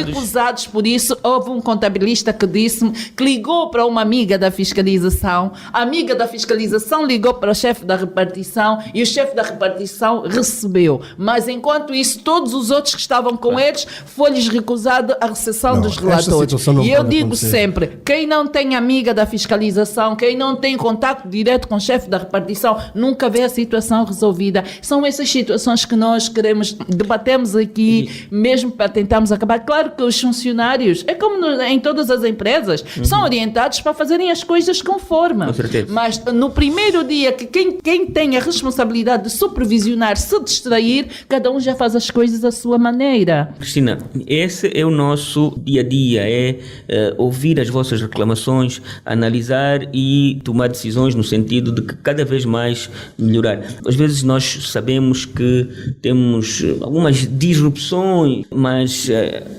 recusados por isso, houve um contabilista que disse-me que ligou para uma amiga da fiscalização, a amiga da fiscalização ligou para o chefe da repartição e o chefe da repartição recebeu. Mas enquanto isso, todos os outros que estavam com eles, foi-lhes recusado a recepção dos relatórios. E eu digo sempre, quem não tem amiga da fiscalização, quem não tem contato direto com o chefe da repartição, nunca vê a situação resolvida. São essas situações que nós debatemos aqui, mesmo para tentarmos acabar. Claro que os funcionários, é como em todas as empresas, são orientados para fazerem as coisas conforme. Com certeza. Mas no primeiro dia que quem tem a responsabilidade de supervisionar, se distrair, cada um já faz as coisas à sua maneira. Cristina, esse é o nosso dia a dia, é ouvir as vossas reclamações, analisar e tomar decisões no sentido de que cada vez mais melhorar. Às vezes nós sabemos reconhecemos que temos algumas disrupções, mas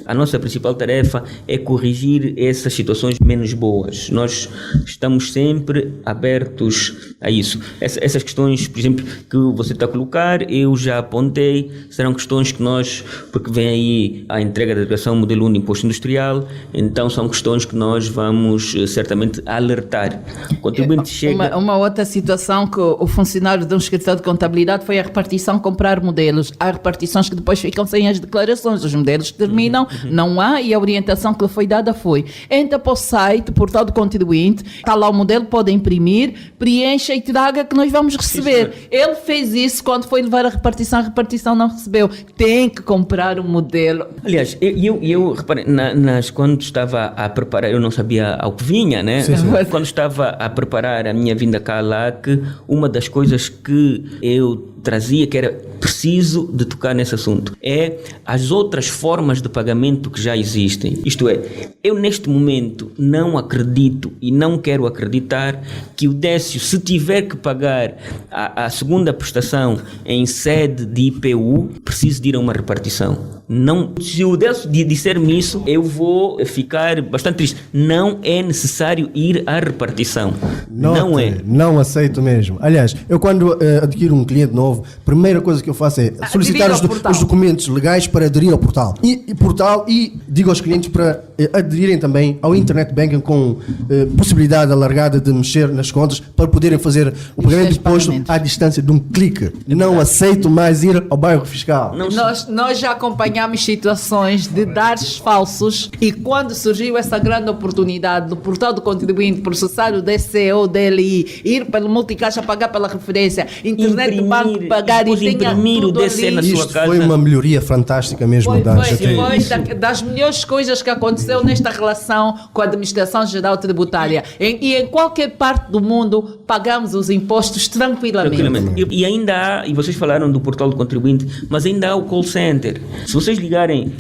a nossa principal tarefa é corrigir essas situações menos boas. Nós estamos sempre abertos a isso. Essas questões, por exemplo, que você está a colocar, eu já apontei, serão questões que nós, porque vem aí a entrega da declaração modelo 1 de imposto industrial, então são questões que nós vamos certamente alertar. O contribuinte chega... Uma outra situação que o funcionário de um escritório de contabilidade foi a repartição comprar modelos. Há repartições que depois ficam sem as declarações, os modelos terminam, não há, e a orientação que lhe foi dada foi: entra para o site, portal do contribuinte, está lá o modelo, pode imprimir, preencha e traga que nós vamos receber. Ele fez isso quando foi levar a repartição não recebeu. Tem que comprar o modelo. Aliás, eu reparei, quando estava a preparar, eu não sabia ao que vinha, né? Sim. Quando estava a preparar a minha vinda cá lá, que uma das coisas que eu trazia, que era preciso de tocar nesse assunto, é as outras formas de pagamento que já existem. Isto é, eu neste momento não acredito e não quero acreditar que o Décio, se tiver que pagar a segunda prestação em sede de IPU, precise de ir a uma repartição. Não, se o Décio disser-me isso, eu vou ficar bastante triste. Não é necessário ir à repartição. Não é. Não aceito mesmo. Aliás, eu quando adquiro um cliente novo, a primeira coisa que eu faço é solicitar os documentos legais para aderir ao portal. E digo aos clientes para aderirem também ao Internet Banking com possibilidade alargada de mexer nas contas para poderem fazer o pagamento de imposto à distância de um clique. Não aceito mais ir ao bairro fiscal. Nós já acompanhamos situações de dados falsos, e quando surgiu essa grande oportunidade do portal do contribuinte processar o DC ou DLI, ir pelo multicaixa pagar pela referência, internet do banco pagar e imprimir o DC na sua Isto casa. foi uma melhoria fantástica mesmo. Foi das melhores coisas que aconteceu nesta relação com a Administração Geral Tributária. E em qualquer parte do mundo pagamos os impostos tranquilamente. E ainda há, e vocês falaram do portal do contribuinte, mas ainda há o call center. Se vocês ligarem,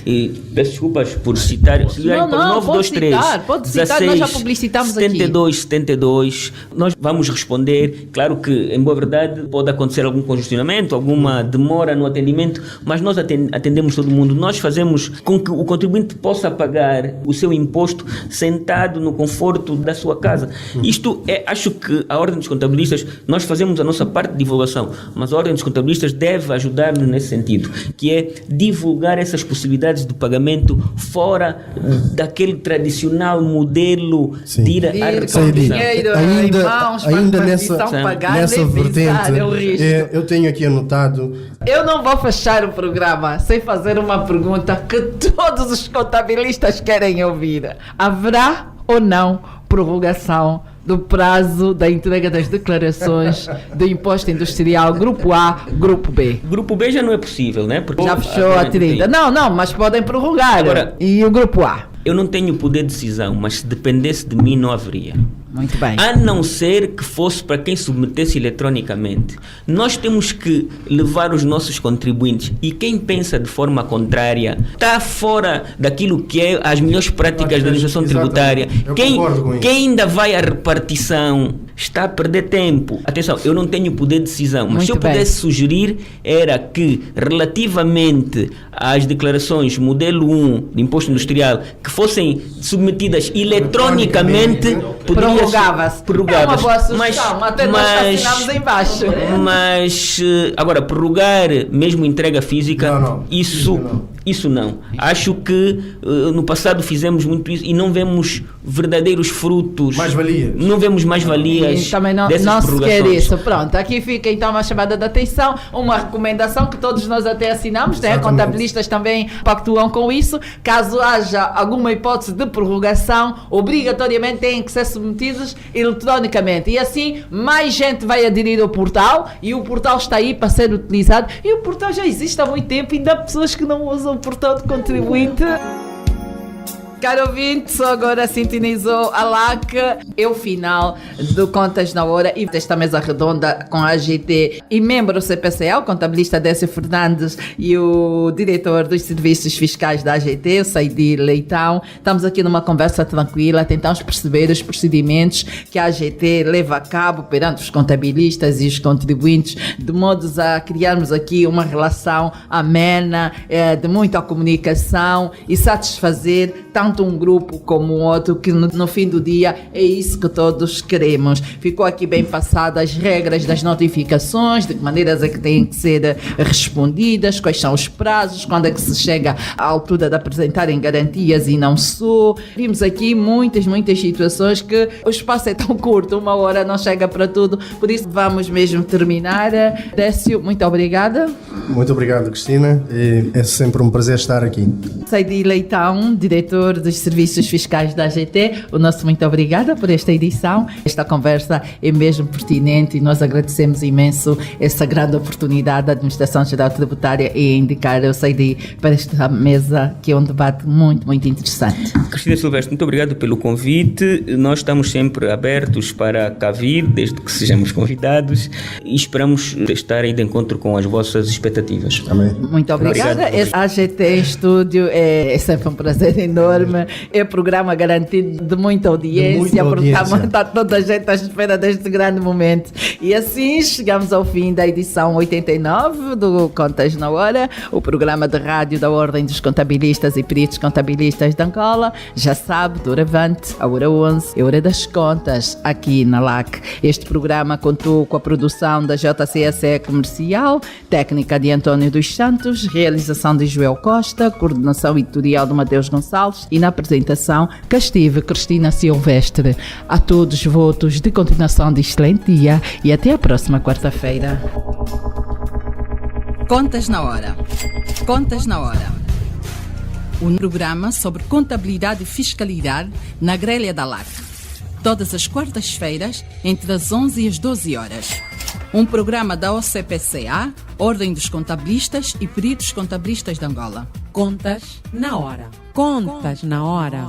peço desculpas por citar, se ligarem para o 923 pode citar, nós já publicitamos 72, nós vamos responder. Claro que, em boa verdade, pode acontecer algum congestionamento, alguma demora no atendimento, mas nós atendemos todo mundo. Nós fazemos com que o contribuinte possa pagar o seu imposto sentado no conforto da sua casa. Isto é, acho que a Ordem dos Contabilistas, nós fazemos a nossa parte de divulgação, mas a Ordem dos Contabilistas deve ajudar-nos nesse sentido, que é divulgar essas possibilidades de pagamento fora daquele tradicional modelo de ir à repartição. Ainda nessa vertente, eu tenho aqui anotado. Eu não vou fechar o programa sem fazer uma pergunta que todos os contabilistas querem ouvir. Haverá ou não prorrogação do prazo da entrega das declarações do imposto industrial Grupo A, Grupo B? Grupo B já não é possível, né? Porque já fechou a 30. Não, mas podem prorrogar. Agora, e o Grupo A? Eu não tenho poder de decisão, mas se dependesse de mim não haveria. Muito bem. A não ser que fosse para quem submetesse eletronicamente. Nós temos que levar os nossos contribuintes, e quem pensa de forma contrária está fora daquilo que é as melhores práticas da legislação tributária. Quem ainda vai à repartição está a perder tempo. Atenção, eu não tenho poder de decisão, mas se eu pudesse sugerir era que, relativamente às declarações modelo 1 de imposto industrial que fossem submetidas eletronicamente, prorrogava-se. É uma boa sugestão, até nós assinamos em baixo. Mas agora, prorrogar mesmo entrega física, isso não. Acho que no passado fizemos muito isso e não vemos verdadeiros frutos. Mais-valias. Não vemos mais-valias. Também não se quer isso. Pronto, aqui fica então uma chamada de atenção, uma recomendação que todos nós até assinamos, né? Contabilistas também pactuam com isso. Caso haja alguma hipótese de prorrogação, obrigatoriamente têm que ser submetidos eletronicamente. E assim, mais gente vai aderir ao portal, e o portal está aí para ser utilizado. E o portal já existe há muito tempo, ainda há pessoas que não usam o portal de contribuinte. Caro ouvinte, só agora sintonizou a LAC, é o final do Contas na Hora e desta mesa redonda com a AGT e membro do CPCA, o contabilista Décio Fernandes e o diretor dos serviços fiscais da AGT, o Saidi Leitão. Estamos aqui numa conversa tranquila, tentamos perceber os procedimentos que a AGT leva a cabo perante os contabilistas e os contribuintes, de modo a criarmos aqui uma relação amena, de muita comunicação e satisfazer tanto um grupo como o outro, que no fim do dia é isso que todos queremos. Ficou aqui bem passado as regras das notificações, de que maneiras é que têm que ser respondidas, quais são os prazos, quando é que se chega à altura de apresentarem garantias e não só. Vimos aqui muitas situações que o espaço é tão curto, 1 hora não chega para tudo, por isso vamos mesmo terminar. Décio, muito obrigada. Muito obrigado, Cristina, e é sempre um prazer estar aqui. Saidi Leitão, diretor dos serviços fiscais da AGT, o nosso muito obrigada por esta edição. Esta conversa é mesmo pertinente e nós agradecemos imenso essa grande oportunidade da Administração Geral Tributária e indicar o Saidi para esta mesa, que é um debate muito interessante. Cristina Silvestre, muito obrigado pelo convite. Nós estamos sempre abertos para cá vir, desde que sejamos convidados, e esperamos estar aí de encontro com as vossas expectativas. Amém. Muito obrigada. A AGT em estúdio é sempre um prazer enorme. É programa garantido de muita audiência, porque está toda a gente à espera deste grande momento. E assim chegamos ao fim da edição 89 do Contas na Hora, o programa de rádio da Ordem dos Contabilistas e Peritos Contabilistas de Angola. Já sabe, doravante, a hora 11 é hora das contas, aqui na LAC. Este programa contou com a produção da JCSE Comercial, técnica de António dos Santos, realização de Joel Costa, coordenação editorial de Mateus Gonçalves e na apresentação cá estive Cristina Silvestre. A todos votos de continuação de excelente dia e até a próxima quarta-feira. Contas na Hora. Contas na Hora. Um programa sobre contabilidade e fiscalidade na grelha da LAC. Todas as quartas-feiras, entre as 11 e as 12 horas. Um programa da OCPCA, Ordem dos Contabilistas e Peritos Contabilistas de Angola. Contas na hora. Contas na hora.